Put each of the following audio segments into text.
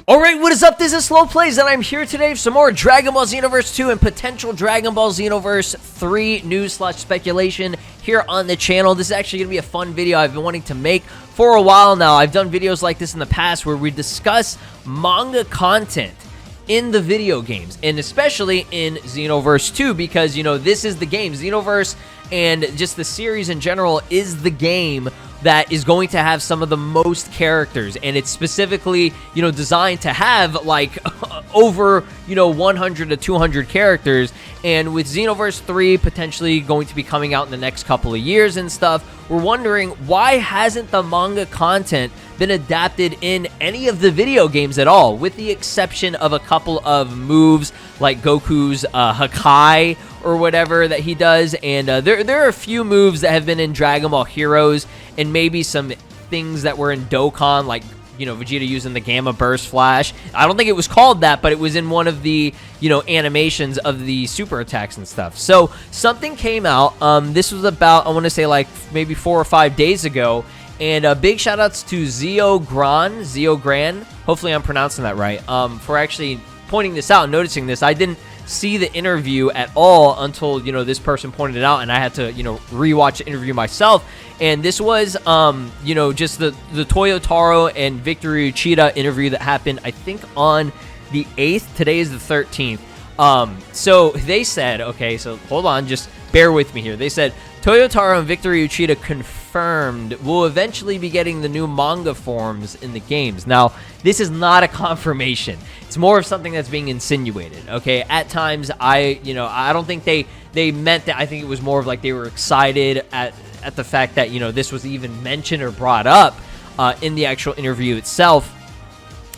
Alright, what is up? This is SLOplays, and I'm here today for some more Dragon Ball Xenoverse 2 and potential Dragon Ball Xenoverse 3 news/speculation here on the channel. This is actually going to be a fun video I've been wanting to make for a while now. I've done videos like this in the past where we discuss manga content in the video games, and especially in Xenoverse 2, because, you know, this is the game. Xenoverse and just the series in general is the game that is going to have some of the most characters, and it's specifically, you know, designed to have like over, you know, 100 to 200 characters. And with Xenoverse 3 potentially going to be coming out in the next couple of years and stuff, we're wondering, why hasn't the manga content been adapted in any of the video games at all, with the exception of a couple of moves like Goku's Hakai or whatever that he does, and there are a few moves that have been in Dragon Ball Heroes, and maybe some things that were in Dokkan, like, you know, Vegeta using the Gamma Burst Flash. I don't think it was called that, but it was in one of the, you know, animations of the super attacks and stuff. So something came out. This was about, I want to say, like maybe 4 or 5 days ago. And big shout outs to Zio Gran. Hopefully I'm pronouncing that right. For actually pointing this out and noticing this. I didn't see the interview at all until, you know, this person pointed it out, and I had to, you know, rewatch the interview myself. And this was, you know, just the Toyotaro and Victory Uchida interview that happened, I think, on the 8th. Today is the 13th. So they said, okay, so hold on, just bear with me here. They said Toyotaro and Victory Uchida confirmed we'll eventually be getting the new manga forms in the games. Now, this is not a confirmation. It's more of something that's being insinuated, okay? At times, I don't think they meant that. I think it was more of like they were excited at the fact that, you know, this was even mentioned or brought up in the actual interview itself.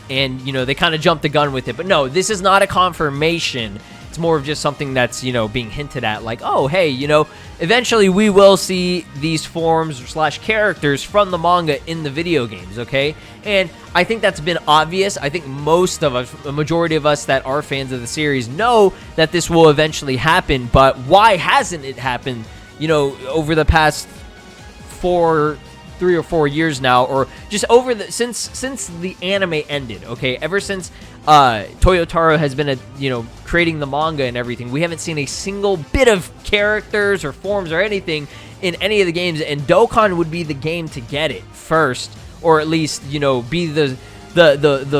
And, you know, they kind of jumped the gun with it. But no, this is not a confirmation. It's more of just something that's, you know, being hinted at, like, oh, hey, you know, eventually we will see these forms / characters from the manga in the video games, okay? And I think that's been obvious. I think most of us, the majority of us that are fans of the series, know that this will eventually happen. But why hasn't it happened, you know, over the past 3 or 4 years now, or just over the since the anime ended, okay? Ever since Toyotaro has been creating the manga and everything, we haven't seen a single bit of characters or forms or anything in any of the games, and Dokkan would be the game to get it first, or at least, you know, be the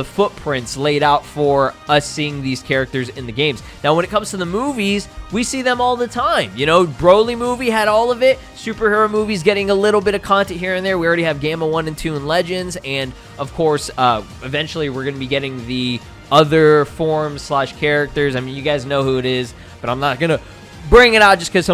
footprints laid out for us seeing these characters in the games. Now, when it comes to the movies, we see them all the time. You know, Broly movie had all of it. Superhero movies getting a little bit of content here and there. We already have Gamma 1 and 2 and Legends. And, of course, eventually we're going to be getting the other forms / characters. I mean, you guys know who it is, but I'm not going to bring it out just because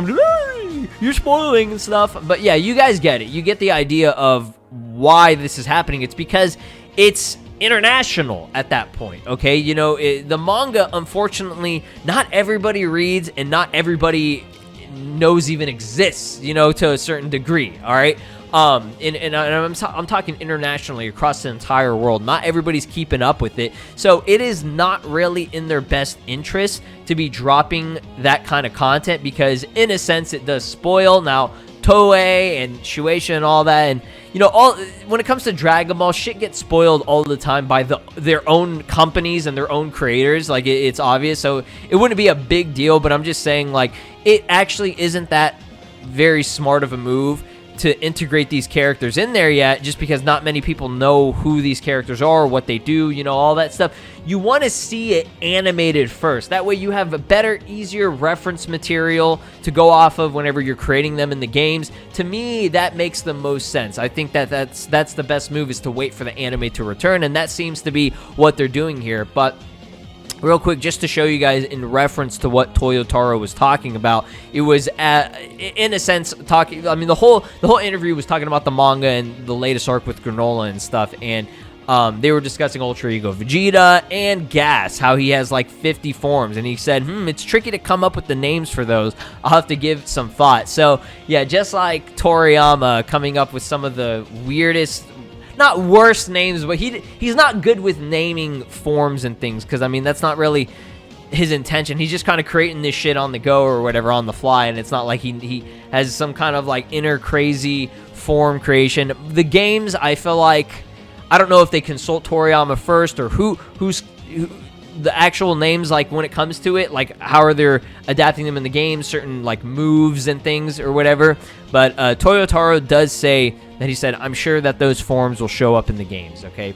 you're spoiling and stuff. But, yeah, you guys get it. You get the idea of why this is happening. It's because it's international at that point, okay? You know, the manga, unfortunately, not everybody reads and not everybody knows even exists, you know, to a certain degree, all right? And I'm talking internationally across the entire world. Not everybody's keeping up with it, so it is not really in their best interest to be dropping that kind of content, because in a sense it does spoil. Now, Toei and Shueisha and all that, and, you know, when it comes to Dragon Ball, shit gets spoiled all the time by their own companies and their own creators. Like, it's obvious, so it wouldn't be a big deal. But I'm just saying, like, it actually isn't that very smart of a move to integrate these characters in there yet, just because not many people know who these characters are, what they do, you know, all that stuff. You want to see it animated first. That way you have a better, easier reference material to go off of whenever you're creating them in the games. To me, that makes the most sense. I think that's the best move, is to wait for the anime to return, and that seems to be what they're doing here. But real quick, just to show you guys in reference to what Toyotaro was talking about, it was, in a sense, talking. I mean, the whole interview was talking about the manga and the latest arc with Granola and stuff, and they were discussing Ultra Ego Vegeta and Gas, how he has like 50 forms, and he said, it's tricky to come up with the names for those. I'll have to give some thought. So yeah, just like Toriyama coming up with some of the weirdest, not worst names, but he's not good with naming forms and things, because, I mean, that's not really his intention. He's just kind of creating this shit on the go or whatever, on the fly, and it's not like he has some kind of like inner crazy form creation. The games, I feel like, I don't know if they consult Toriyama first or who's the actual names, like when it comes to it, like how are they adapting them in the game, certain like moves and things or whatever. But Toyotaro does say that he said, I'm sure that those forms will show up in the games. Okay,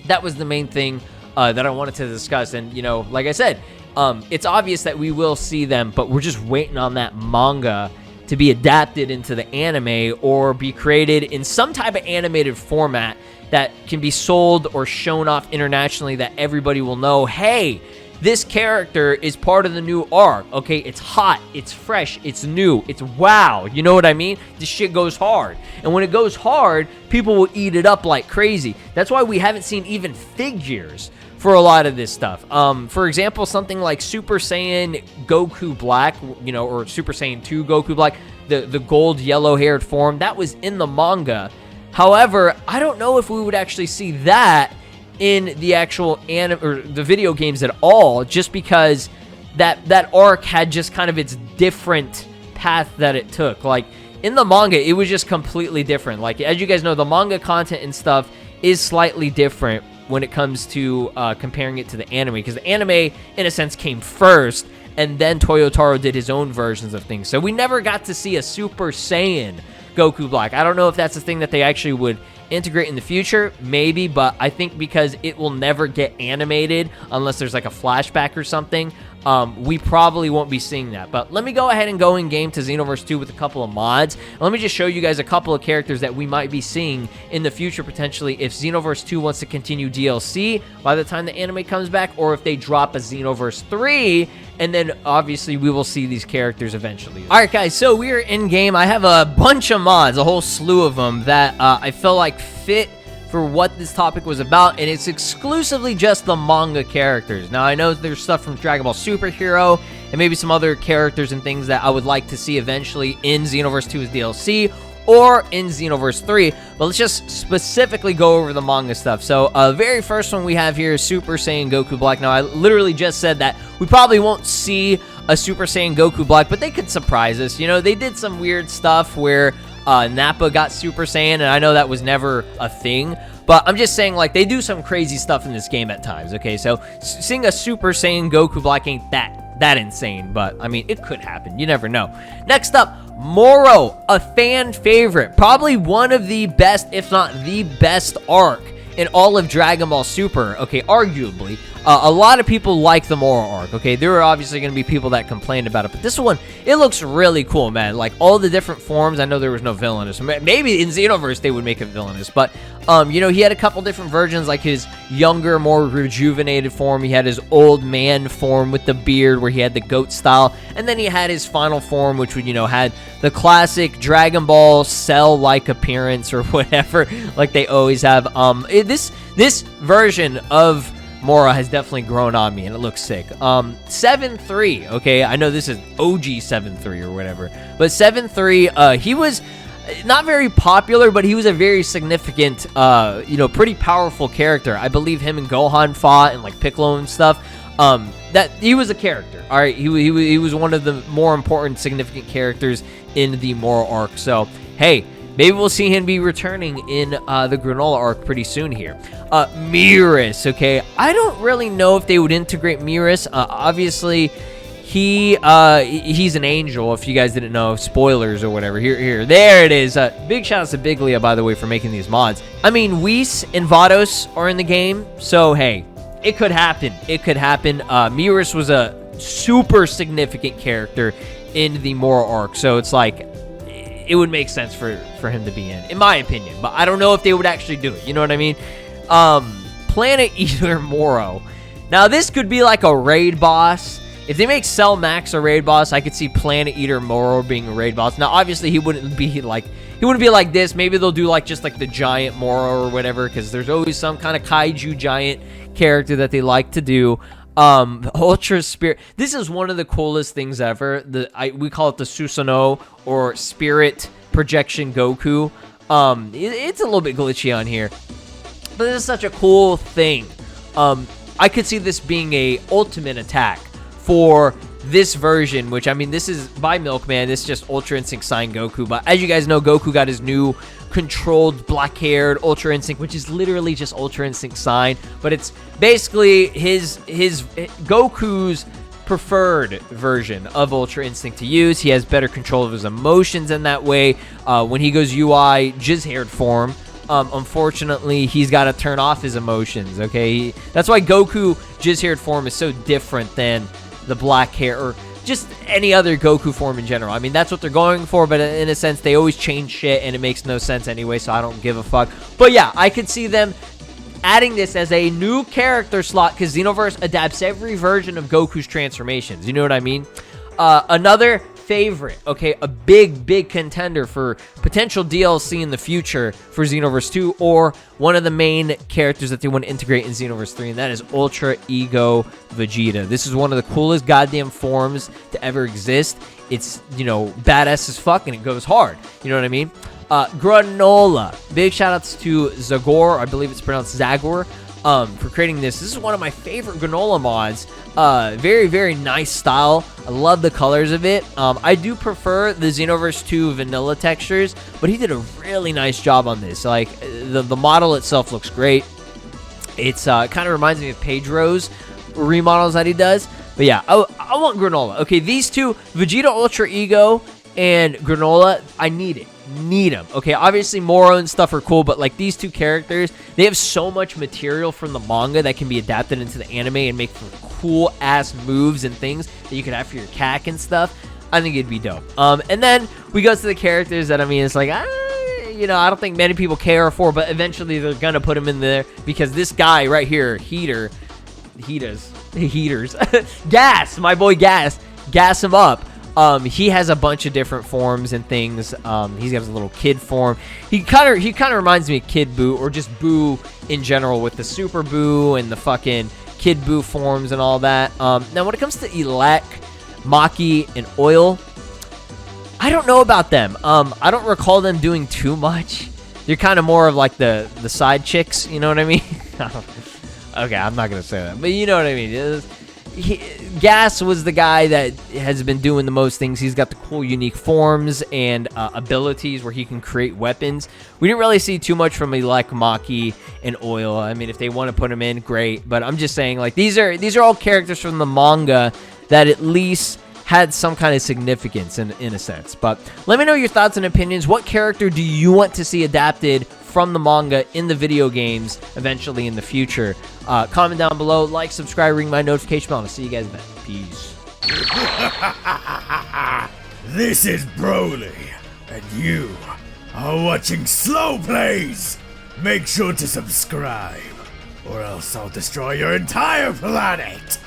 that was the main thing that I wanted to discuss. And, you know, like I said, it's obvious that we will see them, but we're just waiting on that manga to be adapted into the anime or be created in some type of animated format that can be sold or shown off internationally, that everybody will know, hey, this character is part of the new arc. Okay, it's hot, it's fresh, it's new, it's wow. You know what I mean? This shit goes hard. And when it goes hard, people will eat it up like crazy. That's why we haven't seen even figures for a lot of this stuff. For example, something like Super Saiyan Goku Black, you know, or Super Saiyan 2 Goku Black, the gold yellow-haired form, that was in the manga. However, I don't know if we would actually see that in the actual anime or the video games at all, just because that arc had just kind of its different path that it took. Like in the manga, it was just completely different. Like, as you guys know, the manga content and stuff is slightly different when it comes to comparing it to the anime, because the anime in a sense came first, and then Toyotaro did his own versions of things. So we never got to see a Super Saiyan Goku Black. I don't know if that's a thing that they actually would integrate in the future, maybe, but I think because it will never get animated unless there's like a flashback or something, we probably won't be seeing that. But let me go ahead and go in game to Xenoverse 2 with a couple of mods. And let me just show you guys a couple of characters that we might be seeing in the future potentially if Xenoverse 2 wants to continue DLC by the time the anime comes back, or if they drop a Xenoverse 3, and then obviously we will see these characters eventually. Alright guys, so we are in game. I have a bunch of mods, a whole slew of them that I feel like fit for what this topic was about, and it's exclusively just the manga characters. Now, I know there's stuff from Dragon Ball Superhero and maybe some other characters and things that I would like to see eventually in Xenoverse 2's DLC or in Xenoverse 3, but let's just specifically go over the manga stuff. So, very first one we have here is Super Saiyan Goku Black. Now, I literally just said that we probably won't see a Super Saiyan Goku Black, but they could surprise us. You know, they did some weird stuff where Nappa got Super Saiyan, and I know that was never a thing, but I'm just saying, like, they do some crazy stuff in this game at times, okay? So, seeing a Super Saiyan Goku Black ain't that insane, but, I mean, it could happen. You never know. Next up, Moro, a fan favorite. Probably one of the best, if not the best arc in all of Dragon Ball Super, okay, arguably. A lot of people like the Moro arc, okay? There are obviously going to be people that complained about it, but this one, it looks really cool, man. Like, all the different forms. I know there was no villainous. Maybe in Xenoverse they would make it villainous, but, you know, he had a couple different versions, like his younger, more rejuvenated form. He had his old man form with the beard, where he had the goat style, and then he had his final form, which would, you know, had the classic Dragon Ball Cell-like appearance or whatever, like they always have. This version of Moro has definitely grown on me, and it looks sick. 7-3, okay? I know this is OG 7-3 or whatever, but 7-3, he was not very popular, but he was a very significant, you know, pretty powerful character. I believe him and Gohan fought, and like Piccolo and stuff. That he was a character, all right? He was one of the more important, significant characters in the Moro arc. So, hey, maybe we'll see him be returning in the Granola arc pretty soon here. Miris, okay? I don't really know if they would integrate Miris. Obviously, he's an angel, if you guys didn't know. Spoilers or whatever. There it is. Big shout out to Big Leah, by the way, for making these mods. I mean, Whis and Vados are in the game, so hey, it could happen. It could happen. Miris was a super significant character in the Moro arc, so it's like, it would make sense for him to be in my opinion, but I don't know if they would actually do it. You know what I mean? Planet Eater Moro. Now, this could be like a raid boss. If they make Cell Max a raid boss, I could see Planet Eater Moro being a raid boss. Now, obviously, he wouldn't be like this. Maybe they'll do like just like the giant Moro or whatever, because there's always some kind of kaiju giant character that they like to do. Ultra Spirit. This is one of the coolest things ever. We call it the Susanoo, or Spirit Projection Goku. It's a little bit glitchy on here, but this is such a cool thing. I could see this being a ultimate attack for this version, which, I mean, this is by Milkman. This is just Ultra Instinct Sign Goku. But as you guys know, Goku got his new controlled black-haired Ultra Instinct, which is literally just Ultra Instinct Sign. But it's basically his Goku's preferred version of Ultra Instinct to use. He has better control of his emotions in that way. When he goes UI jizz-haired form, unfortunately, he's got to turn off his emotions, okay? That's why Goku jizz-haired form is so different than the black hair or just any other Goku form in general. I mean, that's what they're going for, but in a sense, they always change shit, and it makes no sense anyway, so I don't give a fuck. But yeah, I could see them adding this as a new character slot, because Xenoverse adapts every version of Goku's transformations. You know what I mean? Another favorite, okay, a big contender for potential DLC in the future for Xenoverse 2, or one of the main characters that they want to integrate in Xenoverse 3, and that is Ultra Ego Vegeta. This is one of the coolest goddamn forms to ever exist. It's, you know, badass as fuck, and it goes hard. You know what I mean? Granola. Big shoutouts to Zagor, I believe it's pronounced Zagor, for creating this. This is one of my favorite Granola mods. Very nice style. I love the colors of it. I do prefer the Xenoverse 2 vanilla textures, but he did a really nice job on this. Like, the model itself looks great. It's kind of reminds me of Pedro's remodels that he does. But yeah, I want Granola. Okay, these two, Vegeta Ultra Ego and Granola, I need it. Need them. Okay, obviously Moro and stuff are cool, but like these two characters, they have so much material from the manga that can be adapted into the anime and make for cool ass moves and things that you could have for your CAC and stuff. I think it'd be dope. And then we go to the characters that, I mean, it's like, you know, I don't think many people care for, but eventually they're gonna put him in there, because this guy right here, Heaters, Gas, my boy Gas him up. He has a bunch of different forms and things. He's got his little kid form. He kind of reminds me of Kid Buu, or just Buu in general, with the Super Buu and the fucking Kid Buu forms and all that. Now when it comes to Elec, Maki, and Oil, I don't know about them. I don't recall them doing too much. They're kind of more of like the side chicks, you know what I mean? Okay, I'm not gonna say that, but you know what I mean. Gas was the guy that has been doing the most things. He's got the cool, unique forms and abilities where he can create weapons. We didn't really see too much from Elec, Maki, and Oil. I mean, if they want to put him in, great. But I'm just saying, like, these are all characters from the manga that at least had some kind of significance in a sense. But let me know your thoughts and opinions. What character do you want to see adapted from the manga in the video games eventually in the future? Comment down below, like, subscribe, ring my notification bell, and I'll see you guys then. Peace. This is Broly, and you are watching SLOplays. Make sure to subscribe, or else I'll destroy your entire planet.